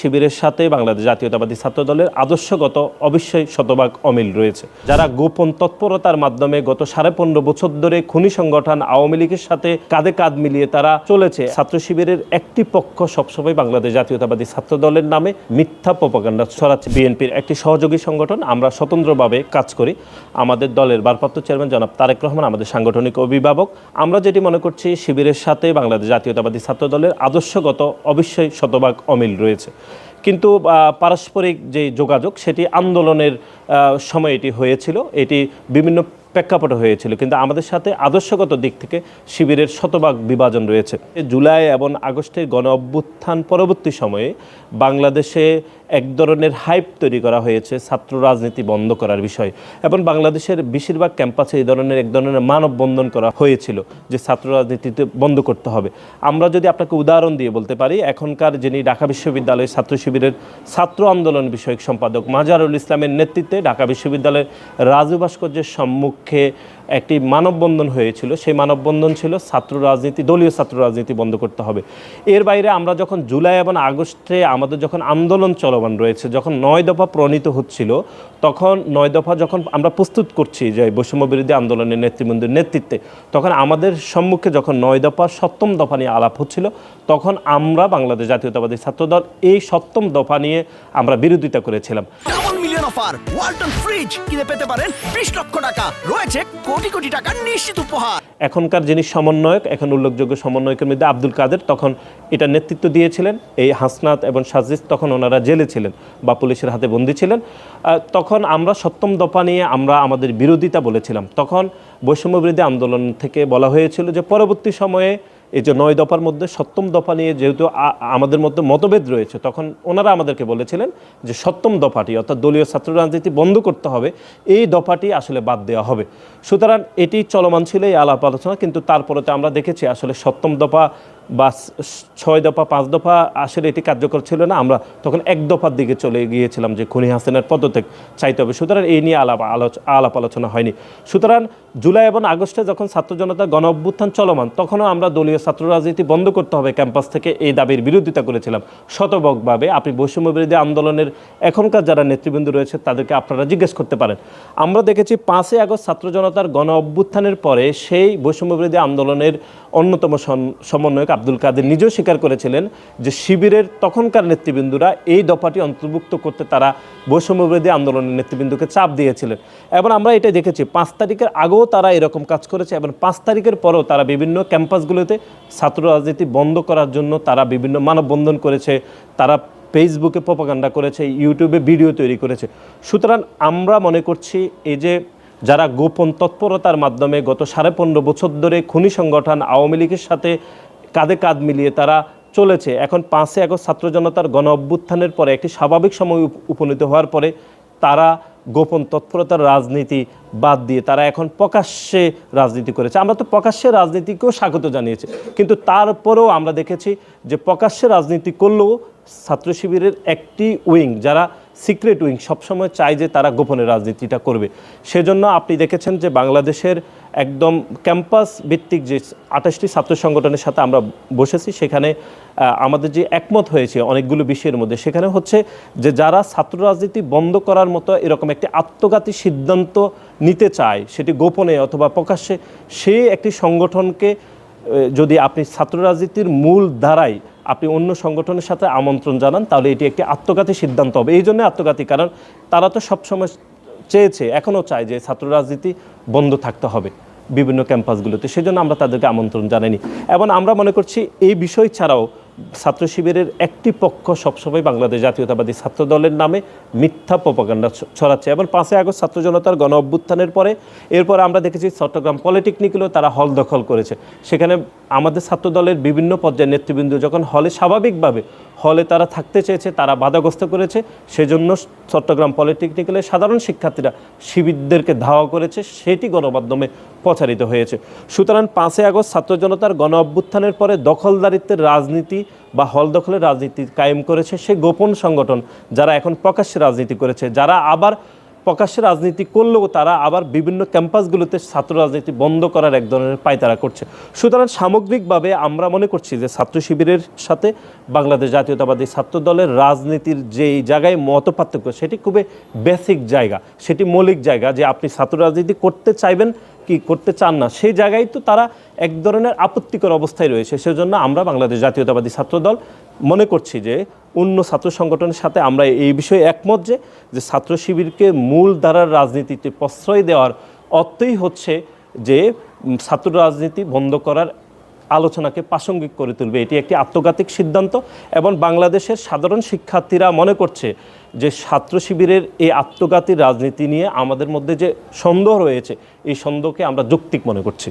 শিবিরের সাথে বাংলাদেশ জাতীয়তাবাদী ছাত্র দলের আদর্শগত অবশ্যই শতভাগ অমিল রয়েছে। যারা গোপন তৎপরতার মাধ্যমে গত 15.5 বছর ধরে খুনি সংগঠন আওয়ামী লীগের সাথে কাঁধে কাঁধ মিলিয়ে তারা চলেছে, ছাত্র শিবিরের একটি পক্ষ সবসময় বাংলাদেশ জাতীয়তাবাদী ছাত্র দলের নামে মিথ্যা প্রপাগান্ডা ছড়াচ্ছে। বিএনপির একটি সহযোগী সংগঠন, আমরা স্বতন্ত্রভাবে কাজ করি। আমাদের দলের ভারপ্রাপ্ত চেয়ারম্যান জনাব তারেক রহমান আমাদের সাংগঠনিক অভিভাবক। আমরা যেটি মনে করছি, শিবিরের সাথে বাংলাদেশ জাতীয়তাবাদী ছাত্র দলের আদর্শগত অবশ্যই শতভাগ অমিল রয়েছে, কিন্তু পারস্পরিক যে যোগাযোগ সেটি আন্দোলনের সময় এটি হয়েছিল, এটি বিভিন্ন প্রেক্ষাপটে হয়েছিল, কিন্তু আমাদের সাথে আদর্শগত দিক থেকে শিবিরের শতভাগ বিভাজন রয়েছে। জুলাই এবং আগস্টের গণ অভ্যুত্থান পরবর্তী সময়ে বাংলাদেশে এক ধরনের হাইপ তৈরি করা হয়েছে ছাত্র রাজনীতি বন্ধ করার বিষয়, এবং বাংলাদেশের বেশিরভাগ ক্যাম্পাসে এই ধরনের এক ধরনের মানববন্ধন করা হয়েছিল যে ছাত্র রাজনীতিতে বন্ধ করতে হবে। আমরা যদি আপনাকে উদাহরণ দিয়ে বলতে পারি, এখনকার যিনি ঢাকা বিশ্ববিদ্যালয়ের ছাত্র শিবিরের ছাত্র আন্দোলন বিষয়ক সম্পাদক মাজারুল ইসলামের নেতৃত্বে ঢাকা বিশ্ববিদ্যালয়ের রাজু ভাস্কর্যের সম্মুখে একটি মানববন্ধন হয়েছিল। সেই মানববন্ধন ছিল ছাত্র রাজনীতি, দলীয় ছাত্র রাজনীতি বন্ধ করতে হবে। এর বাইরে আমরা যখন জুলাই এবং আগস্টে আমাদের যখন আন্দোলন চলমান রয়েছে, যখন 9 দফা প্রণীত হচ্ছিল, তখন 9 দফা যখন আমরা প্রস্তুত করছি যে বৈষম্য বিরোধী আন্দোলনের নেতৃবৃন্দের নেতৃত্বে, তখন আমাদের সম্মুখে যখন 9 দফা 7ম দফা নিয়ে আলাপ হচ্ছিল, তখন আমরা বাংলাদেশ জাতীয়তাবাদী ছাত্রদল এই 7ম দফা নিয়ে আমরা বিরোধিতা করেছিলাম। অফার ওয়ালটন ফ্রিজ কিনে পেতে পারেন 20 লক্ষ টাকা, রয়েছে কোটি কোটি টাকার নিশ্চিত উপহার। এখনকার যিনি সমন্বয়ক, এখন উল্লেখযোগ্য সমন্বয়কের মধ্যে আব্দুল কাদের তখন এটা নেতৃত্ব দিয়েছিলেন। এই হাসনাত এবং সাজিদ তখন ওনারা জেলে ছিলেন বা পুলিশের হাতে বন্দী ছিলেন। তখন আমরা 7ম দফা নিয়ে আমরা আমাদের বিরোধিতা বলেছিলাম। তখন বৈষম্য বিরোধী আন্দোলন থেকে বলা হয়েছিল যে পরবর্তী সময়ে এই যে 9 দফার মধ্যে 7ম দফা নিয়ে যেহেতু আমাদের মধ্যে মতভেদ রয়েছে, তখন ওনারা আমাদেরকে বলেছিলেন যে 7ম দফাটি অর্থাৎ দলীয় ছাত্র রাজনীতি বন্ধ করতে হবে, এই দফাটি আসলে বাদ দেওয়া হবে। সুতরাং এটি চলমান ছিল এই আলাপ আলোচনা, কিন্তু তারপরে তো আমরা দেখেছি আসলে 7ম দফা বা 6 দফা 5 দফা আসলে এটি কার্যকর ছিল না। আমরা তখন 1 দফার দিকে চলে গিয়েছিলাম যে খুনি হাসিনার পদত্যাগ চাইতে হবে। সুতরাং এই নিয়ে আলাপ আলোচনা হয়নি। সুতরাং জুলাই এবং আগস্টে যখন ছাত্র জনতা গণ অভ্যুত্থান চলমান, তখনও আমরা দলীয় ছাত্র রাজনীতি বন্ধ করতে হবে ক্যাম্পাস থেকে এই দাবির বিরোধিতা করেছিলাম শতভাগভাবে। আপনি বৈষম্য বিরোধী আন্দোলনের এখনকার যারা নেতৃবৃন্দ রয়েছে তাদেরকে আপনারা জিজ্ঞেস করতে পারেন। আমরা দেখেছি 5ই আগস্ট ছাত্র জনতার গণ অভ্যুত্থানের পরে সেই বৈষম্য বিরোধী আন্দোলনের অন্যতম সমন্বয়ক আব্দুল কাদের নিজেও স্বীকার করেছিলেন যে শিবিরের তখনকার নেতৃবৃন্দরা এই দফাটি অন্তর্ভুক্ত করতে তারা বৈষম্য বিরোধী আন্দোলনের নেতৃবৃন্দকে চাপ দিয়েছিলেন, এবং আমরা এটা দেখেছি 5 তারিখের আগেও তারা এরকম কাজ করেছে, এবং 5 তারিখের পরেও তারা বিভিন্ন ক্যাম্পাসগুলোতে ছাত্র রাজনীতি বন্ধ করার জন্য তারা বিভিন্ন মানববন্ধন করেছে, তারা ফেসবুকে প্রপাগান্ডা করেছে, ইউটিউবে ভিডিও তৈরি করেছে। সুতরাং আমরা মনে করছি এই যে যারা গোপন তৎপরতার মাধ্যমে গত 15.5 বছর ধরে খুনি সংগঠন আওয়ামী লীগের সাথে কাঁধে কাঁধ মিলিয়ে তারা চলেছে, এখন 5ই আগস্ট ছাত্র জনতার গণ অভ্যুত্থানের পরে একটি স্বাভাবিক সময় উপনীত হওয়ার পরে তারা গোপন তৎপরতার রাজনীতি বাদ দিয়ে তারা এখন প্রকাশ্যে রাজনীতি করেছে। আমরা তো প্রকাশ্যে রাজনীতিকেও স্বাগত জানিয়েছি, কিন্তু তারপরেও আমরা দেখেছি যে প্রকাশ্যে রাজনীতি করলেও ছাত্র শিবিরের একটি উইং, যারা সিক্রেট উইং, সবসময় চায় যে তারা গোপনে রাজনীতিটা করবে। সেজন্য আপনি দেখেছেন যে বাংলাদেশের একদম ক্যাম্পাস ভিত্তিক যে 28টি ছাত্র সংগঠনের সাথে আমরা বসেছি, সেখানে আমাদের যে একমত হয়েছে অনেকগুলো বিষয়ের মধ্যে, সেখানে হচ্ছে যে যারা ছাত্র রাজনীতি বন্ধ করার মতো এরকম একটি আত্মঘাতী সিদ্ধান্ত নিতে চায়, সেটি গোপনে অথবা প্রকাশ্যে, সেই একটি সংগঠনকে যদি আপনি ছাত্র রাজনীতির মূল ধারায় আপনি অন্য সংগঠনের সাথে আমন্ত্রণ জানান, তাহলে এটি একটি আত্মঘাতী সিদ্ধান্ত হবে। এই জন্য আত্মঘাতী, কারণ তারা তো সবসময় চেয়েছে, এখনও চায় যে ছাত্র রাজনীতি বন্ধ থাকতে হবে বিভিন্ন ক্যাম্পাসগুলোতে, সেজন্য আমরা তাদেরকে আমন্ত্রণ জানাইনি। এবং আমরা মনে করছি এই বিষয় ছাড়াও ছাত্র শিবিরের একটি পক্ষ সবসময় বাংলাদেশ জাতীয়তাবাদী ছাত্র দলের নামে মিথ্যা প্রপাগান্ডা ছড়াচ্ছে। এবং 5ই আগস্ট ছাত্র জনতার গণ অভ্যুত্থানের পরে এরপর আমরা দেখেছি চট্টগ্রাম পলিটেকনিকেও তারা হল দখল করেছে। সেখানে আমাদের ছাত্র দলের বিভিন্ন পর্যায়ের নেতৃবৃন্দ যখন হলে স্বাভাবিকভাবে হলে তারা থাকতে চেয়েছে, তারা বাধাগ্রস্ত করেছে, সেজন্য চট্টগ্রাম পলিটেকনিক্যালের সাধারণ শিক্ষার্থীরা শিবিরদেরকে ধাওয়া করেছে, সেটি গণমাধ্যমে প্রচারিত হয়েছে। সুতরাং 5ই আগস্ট ছাত্র জনতার গণ অভ্যুত্থানের পরে দখলদারিত্বের রাজনীতি বা হল দখলের রাজনীতি কায়েম করেছে সেই গোপন সংগঠন, যারা এখন প্রকাশ্যে রাজনীতি করেছে, যারা আবার প্রকাশ্যে রাজনীতি করলেও তারা আবার বিভিন্ন ক্যাম্পাসগুলোতে ছাত্র রাজনীতি বন্ধ করার এক ধরনের পায়তারা করছে। সুতরাং সামগ্রিকভাবে আমরা মনে করছি যে ছাত্র শিবিরের সাথে বাংলাদেশ জাতীয়তাবাদী ছাত্র দলের রাজনীতির যেই জায়গায় মতপার্থক্য সেটি খুবই বেসিক জায়গা, সেটি মৌলিক জায়গা, যে আপনি ছাত্র রাজনীতি করতে চাইবেন কি করতে চান না সেই জায়গায় তো তারা এক ধরনের আপত্তিকর অবস্থায় রয়েছে। সেজন্য আমরা বাংলাদেশ জাতীয়তাবাদী ছাত্র দল মনে করছি যে অন্য ছাত্র সংগঠনের সাথে আমরা এই বিষয়ে একমত যে ছাত্র শিবিরকে মূল ধারার রাজনীতিতে প্রশ্রয় দেওয়ার অর্থই হচ্ছে যে ছাত্র রাজনীতি বন্ধ করার আলোচনাকে প্রাসঙ্গিক করে তুলবে। এটি একটি আত্মঘাতিক সিদ্ধান্ত এবং বাংলাদেশের সাধারণ শিক্ষার্থীরা মনে করছে যে ছাত্র শিবিরের এই আত্মঘাতী রাজনীতি নিয়ে আমাদের মধ্যে যে সন্দেহ রয়েছে এই সন্দেহকে আমরা যৌক্তিক মনে করছি।